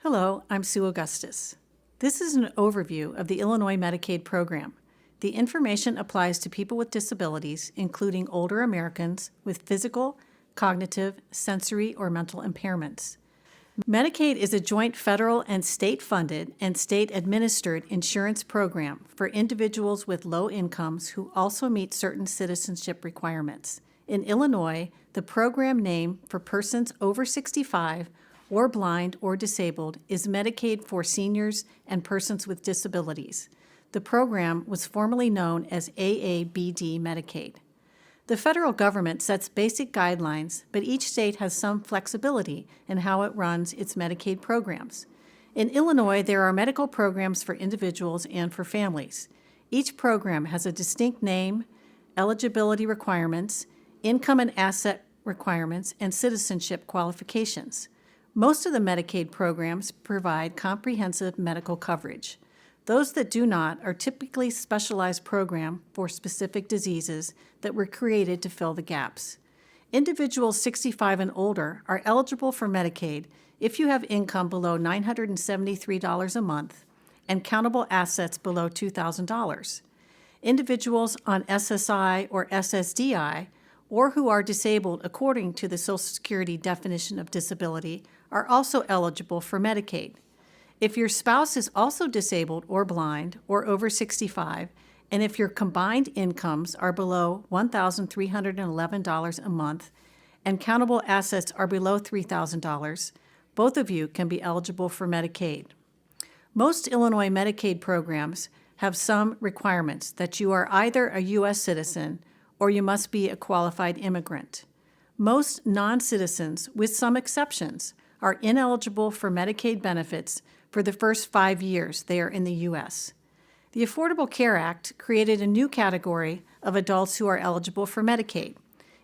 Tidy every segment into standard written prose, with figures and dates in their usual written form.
Hello, I'm Sue Augustus. This is an overview of the Illinois Medicaid program. The information applies to people with disabilities, including older Americans with physical, cognitive, sensory, or mental impairments. Medicaid is a joint federal and state-funded and state-administered insurance program for individuals with low incomes who also meet certain citizenship requirements. In Illinois, the program name for persons over 65 or blind or disabled is Medicaid for seniors and persons with disabilities. The program was formerly known as AABD Medicaid. The federal government sets basic guidelines, but each state has some flexibility in how it runs its Medicaid programs. In Illinois, there are medical programs for individuals and for families. Each program has a distinct name, eligibility requirements, income and asset requirements, and citizenship qualifications. Most of the Medicaid programs provide comprehensive medical coverage. Those that do not are typically specialized programs for specific diseases that were created to fill the gaps. Individuals 65 and older are eligible for Medicaid if you have income below $973 a month and countable assets below $2,000. Individuals on SSI or SSDI, or who are disabled according to the Social Security definition of disability, are also eligible for Medicaid. If your spouse is also disabled or blind or over 65, and if your combined incomes are below $1,311 a month and countable assets are below $3,000, both of you can be eligible for Medicaid. Most Illinois Medicaid programs have some requirements that you are either a U.S. citizen or you must be a qualified immigrant. Most non-citizens, with some exceptions, are ineligible for Medicaid benefits for the first 5 years they are in the U.S. The Affordable Care Act created a new category of adults who are eligible for Medicaid.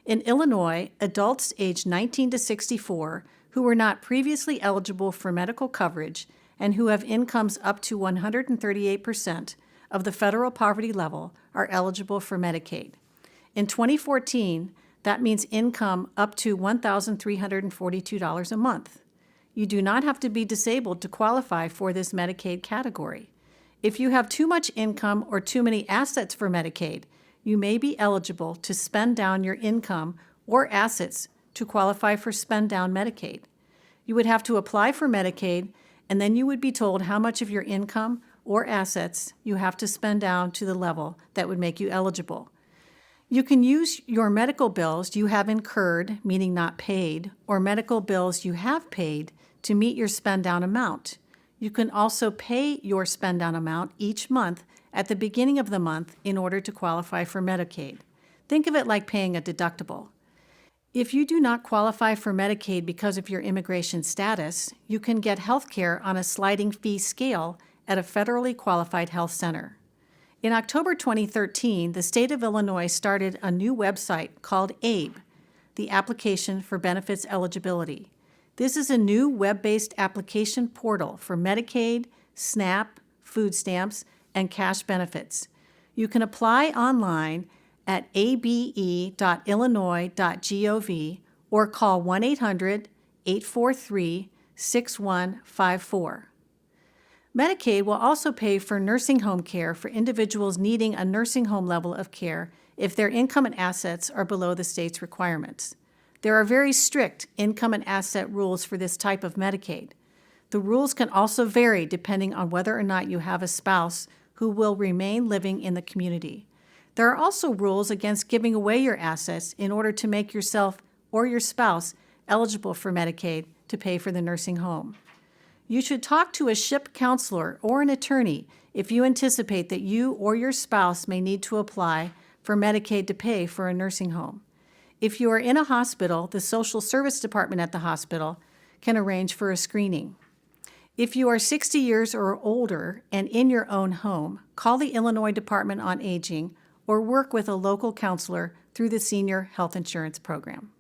In Illinois, adults aged 19 to 64 who were not previously eligible for medical coverage and who have incomes up to 138% of the federal poverty level are eligible for Medicaid. In 2014, that means income up to $1,342 a month. You do not have to be disabled to qualify for this Medicaid category. If you have too much income or too many assets for Medicaid, you may be eligible to spend down your income or assets to qualify for spend down Medicaid. You would have to apply for Medicaid, and then you would be told how much of your income or assets you have to spend down to the level that would make you eligible. You can use your medical bills you have incurred, meaning not paid, or medical bills you have paid to meet your spend down amount. You can also pay your spend down amount each month at the beginning of the month in order to qualify for Medicaid. Think of it like paying a deductible. If you do not qualify for Medicaid because of your immigration status, you can get health care on a sliding fee scale at a federally qualified health center. In October 2013, the state of Illinois started a new website called ABE, the Application for Benefits Eligibility. This is a new web-based application portal for Medicaid, SNAP, food stamps, and cash benefits. You can apply online at abe.illinois.gov or call 1-800-843-6154. Medicaid will also pay for nursing home care for individuals needing a nursing home level of care if their income and assets are below the state's requirements. There are very strict income and asset rules for this type of Medicaid. The rules can also vary depending on whether or not you have a spouse who will remain living in the community. There are also rules against giving away your assets in order to make yourself or your spouse eligible for Medicaid to pay for the nursing home. You should talk to a SHIP counselor or an attorney if you anticipate that you or your spouse may need to apply for Medicaid to pay for a nursing home. If you are in a hospital, the social service department at the hospital can arrange for a screening. If you are 60 years or older and in your own home, call the Illinois Department on Aging or work with a local counselor through the Senior Health Insurance Program.